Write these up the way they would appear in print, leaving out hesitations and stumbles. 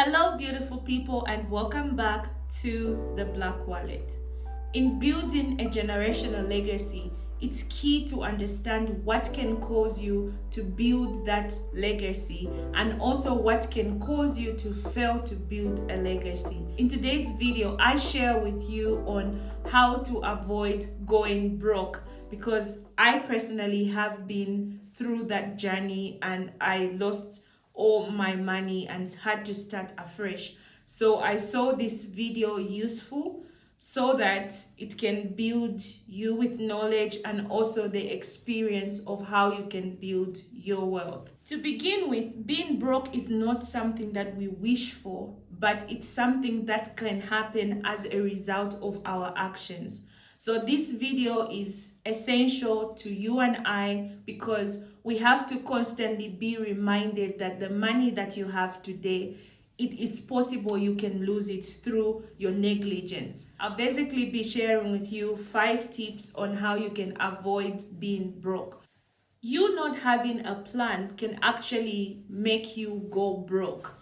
Hello, beautiful people, and welcome back to the Black Wallet. In building a generational legacy, it's key to understand what can cause you to build that legacy and also what can cause you to fail to build a legacy. In today's video, I share with you on how to avoid going broke because I personally have been through that journey and I lost all my money and had to start afresh. So I saw this video useful so that it can build you with knowledge and also the experience of how you can build your wealth. To begin with, being broke is not something that we wish for, but it's something that can happen as a result of our actions. So this video is essential to you and I because we have to constantly be reminded that the money that you have today, it is possible you can lose it through your negligence. I'll basically be sharing with you 5 tips on how you can avoid being broke. You not having a plan can actually make you go broke,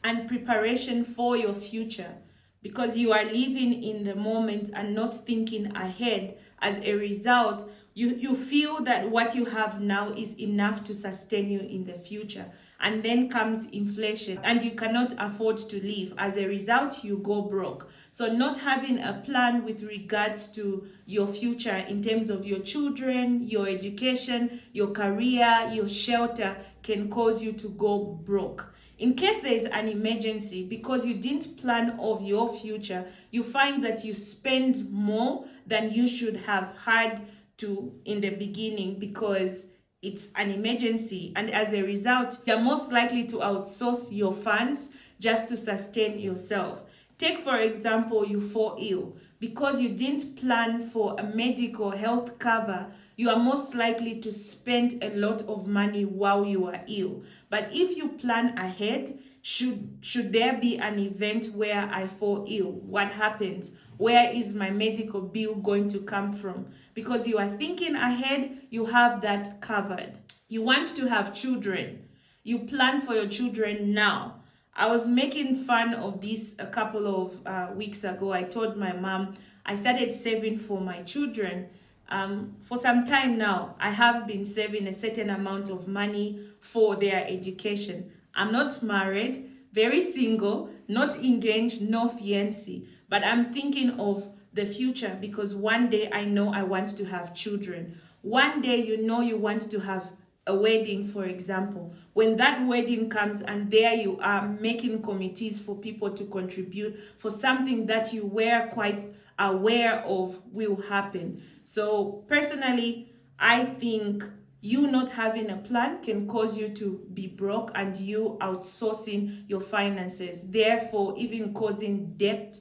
and preparation for your future because you are living in the moment and not thinking ahead. As a result, you feel that what you have now is enough to sustain you in the future, and then comes inflation and you cannot afford to live. As a result, you go broke. So not having a plan with regards to your future in terms of your children, your education, your career, your shelter can cause you to go broke. In case there is an emergency, because you didn't plan of your future, you find that you spend more than you should have had to in the beginning because it's an emergency. And as a result, you're most likely to outsource your funds just to sustain yourself. Take, for example, you fall ill. Because you didn't plan for a medical health cover, you are most likely to spend a lot of money while you are ill. But if you plan ahead, should there be an event where I fall ill, what happens? Where is my medical bill going to come from? Because you are thinking ahead, you have that covered. You want to have children. You plan for your children now. I was making fun of this a couple of weeks ago. I told my mom I started saving for my children. For some time now, I have been saving a certain amount of money for their education. I'm not married, very single, not engaged, no fiancé, but I'm thinking of the future because one day I know I want to have children. One day you know you want to have a wedding, for example. When that wedding comes and there you are making committees for people to contribute for something that you were quite aware of will happen. So personally, I think you not having a plan can cause you to be broke and you outsourcing your finances, therefore even causing debt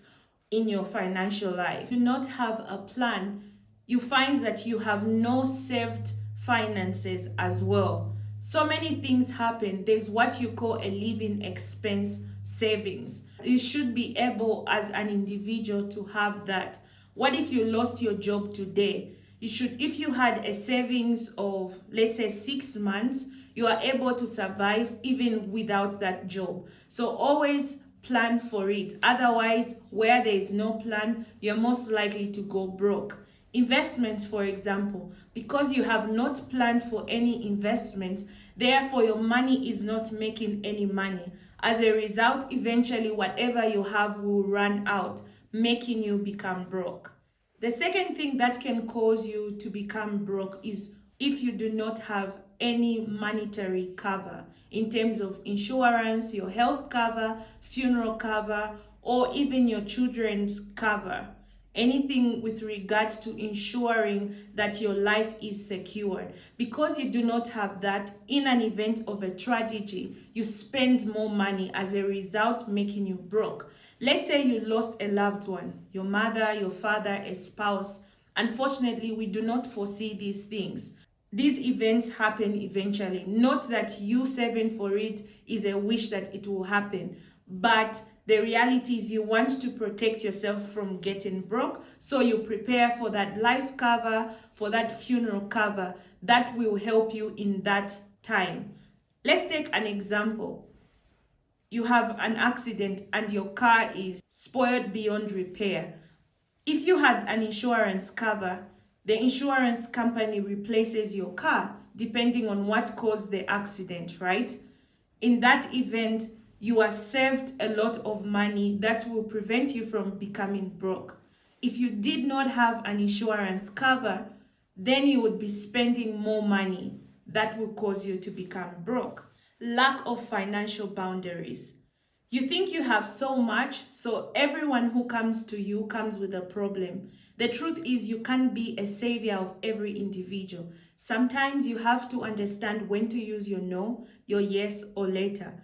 in your financial life. If you not have a plan, you find that you have no saved finances as well. So many things happen. There's what you call a living expense savings. You should be able as an individual to have that. What if you lost your job today? If you had a savings of, let's say, 6 months, you are able to survive even without that job. So always plan for it. Otherwise, where there is no plan, you're most likely to go broke. Investments, for example, because you have not planned for any investment, therefore your money is not making any money. As a result, eventually whatever you have will run out, making you become broke. The second thing that can cause you to become broke is if you do not have any monetary cover in terms of insurance, your health cover, funeral cover, or even your children's cover. Anything with regards to ensuring that your life is secured. Because you do not have that, in an event of a tragedy, you spend more money, as a result making you broke. Let's say you lost a loved one, your mother, your father, a spouse. Unfortunately, we do not foresee these things. These events happen eventually. Not that you saving for it is a wish that it will happen, but the reality is you want to protect yourself from getting broke, so you prepare for that life cover, for that funeral cover that will help you in that time. Let's take an example. you have an accident and your car is spoiled beyond repair. If you had an insurance cover, the insurance company replaces your car depending on what caused the accident, right? In that event, you are saved a lot of money that will prevent you from becoming broke. If you did not have an insurance cover, then you would be spending more money that will cause you to become broke. Lack of financial boundaries. You think you have so much, so everyone who comes to you comes with a problem. The truth is, you can't be a savior of every individual. Sometimes you have to understand when to use your no, your yes, or later.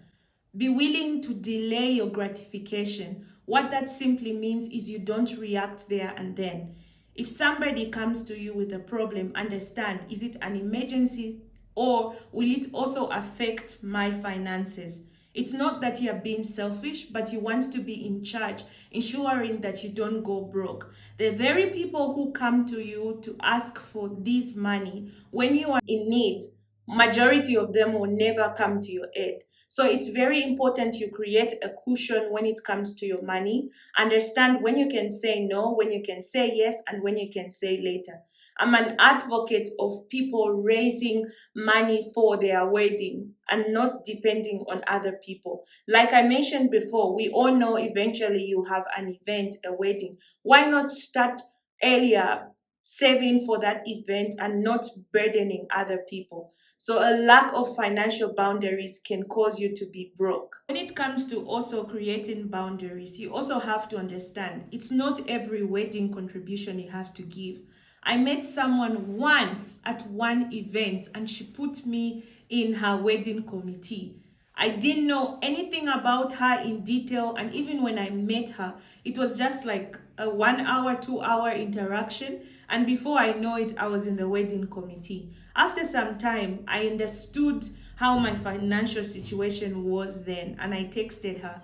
Be willing to delay your gratification. What that simply means is you don't react there and then. If somebody comes to you with a problem, understand, is it an emergency or will it also affect my finances? It's not that you are being selfish, but you want to be in charge, ensuring that you don't go broke. The very people who come to you to ask for this money when you are in need, majority of them will never come to your aid. So it's very important you create a cushion when it comes to your money. Understand when you can say no, when you can say yes, and when you can say later. I'm an advocate of people raising money for their wedding and not depending on other people. Like I mentioned before, we all know eventually you have an event, a wedding. Why not start earlier, saving for that event and not burdening other people? So a lack of financial boundaries can cause you to be broke. When it comes to also creating boundaries, you also have to understand it's not every wedding contribution you have to give. I met someone once at one event and she put me in her wedding committee. I didn't know anything about her in detail, and even when I met her, it was just like a 1 hour, 2 hour interaction. And before I know it, I was in the wedding committee. After some time, I understood how my financial situation was then, and I texted her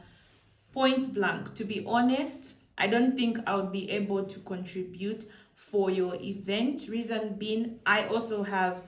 point blank, to be honest, I don't think I would be able to contribute for your event. Reason being, I also have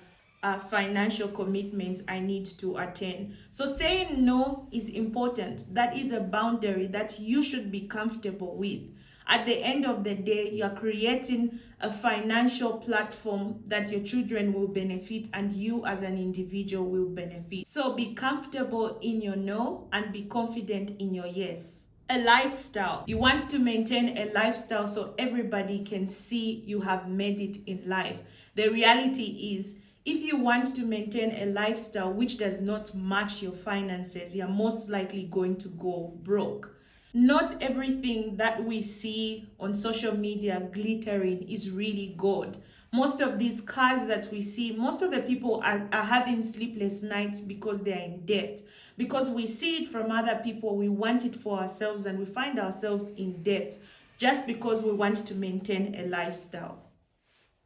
financial commitments I need to attend. So saying no is important. That is a boundary that you should be comfortable with. At the end of the day, you're creating a financial platform that your children will benefit and you as an individual will benefit. So be comfortable in your no and be confident in your yes. A lifestyle. You want to maintain a lifestyle so everybody can see you have made it in life. The reality is, if you want to maintain a lifestyle which does not match your finances, you're most likely going to go broke. Not everything that we see on social media glittering is really gold. Most of these cars that we see, most of the people are having sleepless nights because they are in debt. Because we see it from other people, we want it for ourselves, and we find ourselves in debt just because we want to maintain a lifestyle.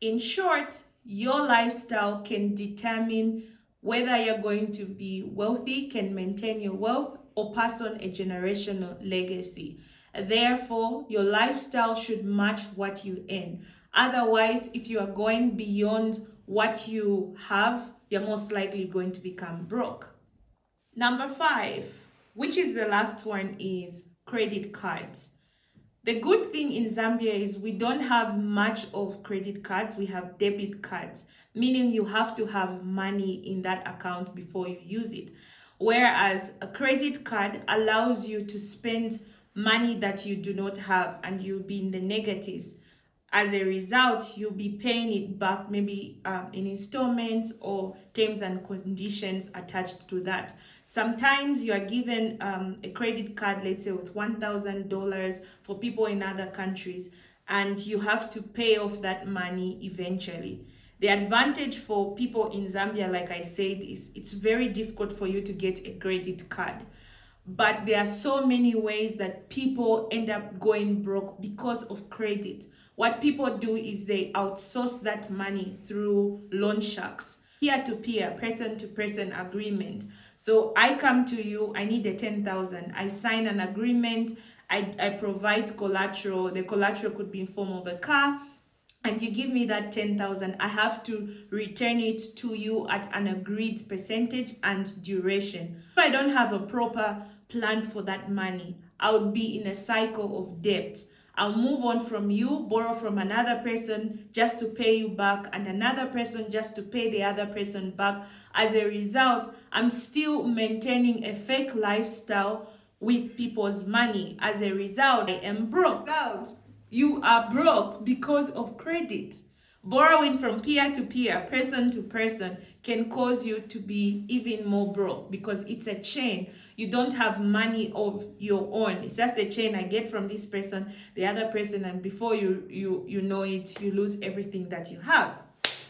In short, your lifestyle can determine whether you're going to be wealthy, can maintain your wealth, or pass on a generational legacy. Therefore, your lifestyle should match what you earn. Otherwise, if you are going beyond what you have, you're most likely going to become broke. Number 5, which is the last one, is credit cards. The good thing in Zambia is we don't have much of credit cards. We have debit cards, meaning you have to have money in that account before you use it. Whereas a credit card allows you to spend money that you do not have and you'll be in the negatives. As a result, you'll be paying it back maybe in installments or terms and conditions attached to that. Sometimes you are given a credit card, let's say with $1,000 for people in other countries, and you have to pay off that money eventually. The advantage for people in Zambia, like I said, is it's very difficult for you to get a credit card. But there are so many ways that people end up going broke because of credit. What people do is they outsource that money through loan sharks, peer-to-peer, person-to-person agreement. So I come to you, I need a 10,000. I sign an agreement, I provide collateral. The collateral could be in form of a car. and you give me that 10,000, I have to return it to you at an agreed percentage and duration. If I don't have a proper plan for that money, I would be in a cycle of debt. I'll move on from you, borrow from another person just to pay you back, and another person just to pay the other person back. As a result, I'm still maintaining a fake lifestyle with people's money. As a result, I am broke. You are broke because of credit. Borrowing from peer to peer, person to person, can cause you to be even more broke because it's a chain. You don't have money of your own. It's just a chain. I get from this person, the other person, and before you know it, you lose everything that you have.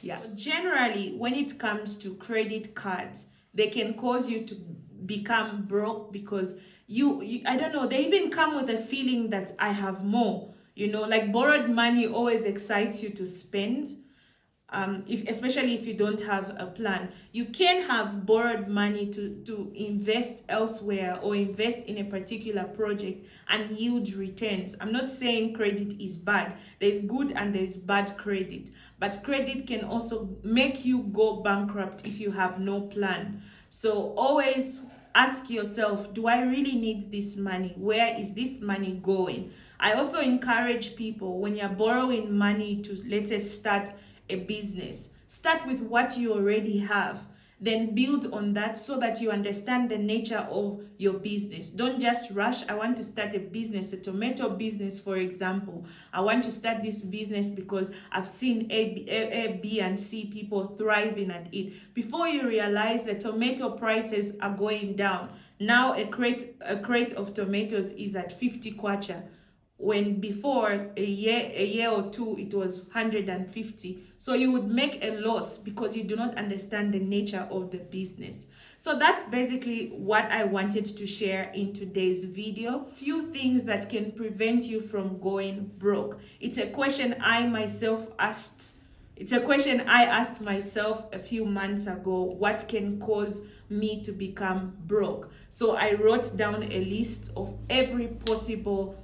Yeah. So generally, when it comes to credit cards, they can cause you to become broke because you I don't know, they even come with a feeling that I have more. Like borrowed money always excites you to spend, especially if you don't have a plan. You can have borrowed money to invest elsewhere or invest in a particular project and yield returns. I'm not saying credit is bad. There's good and there's bad credit. But credit can also make you go bankrupt if you have no plan. So always ask yourself, do I really need this money? Where is this money going? I also encourage people, when you're borrowing money to, let's say, start a business, start with what you already have, then build on that so that you understand the nature of your business. Don't just rush. I want to start a business, a tomato business, for example. I want to start this business because I've seen A, B, and C people thriving at it. Before you realize, the tomato prices are going down. Now a crate of tomatoes is at 50 kwacha. When before a year or two, it was 150. So you would make a loss because you do not understand the nature of the business. So that's basically what I wanted to share in today's video. Few things that can prevent you from going broke. It's a question I asked myself a few months ago. What can cause me to become broke? So I wrote down a list of every possible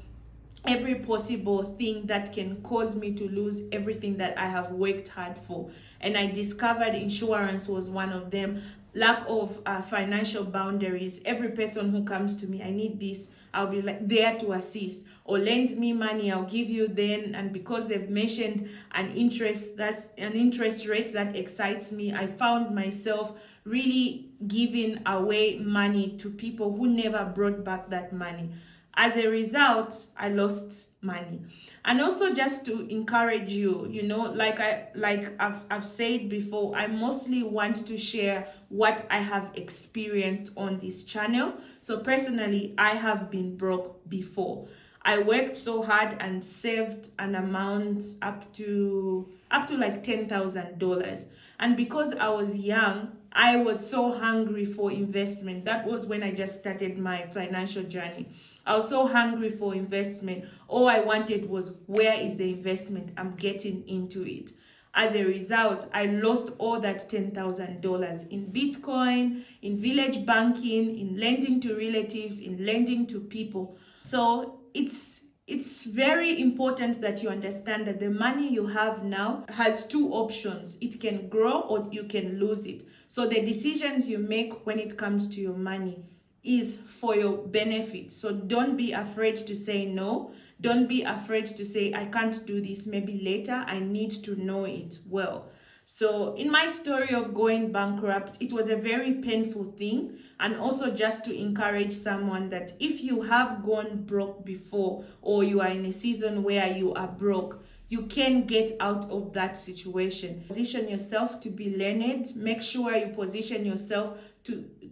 thing that can cause me to lose everything that I have worked hard for. And I discovered insurance was one of them. Lack of financial boundaries. Every person who comes to me, I need this, I'll be there to assist. Or lend me money, I'll give you then. And because they've mentioned an interest rate that excites me, I found myself really giving away money to people who never brought back that money. As a result, I lost money. And also, just to encourage you, like I've said before, I mostly want to share what I have experienced on this channel. So personally, I have been broke before. I worked so hard and saved an amount up to like $10,000. And because I was young, I was so hungry for investment. That was when I just started my financial journey. I was so hungry for investment. All I wanted was, where is the investment? I'm getting into it. As a result, I lost all that $10,000 in Bitcoin, in village banking, in lending to relatives, in lending to people. So it's very important that you understand that the money you have now has two options. It can grow or you can lose it. So the decisions you make when it comes to your money is for your benefit. So don't be afraid to say no. Don't be afraid to say, I can't do this, maybe later. I need to know it well. So in my story of going bankrupt, it was a very painful thing. And also just to encourage someone that if you have gone broke before, or you are in a season where you are broke, you can get out of that situation. Position yourself to be learned. Make sure you position yourself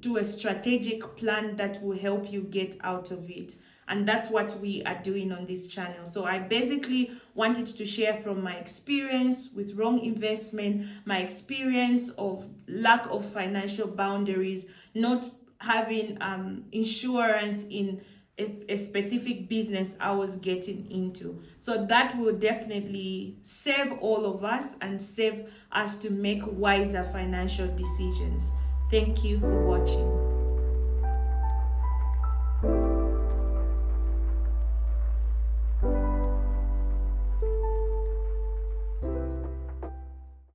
to a strategic plan that will help you get out of it. And that's what we are doing on this channel. So I basically wanted to share from my experience with wrong investment, my experience of lack of financial boundaries, not having insurance in a specific business I was getting into. So that will definitely save all of us and save us to make wiser financial decisions. Thank you for watching.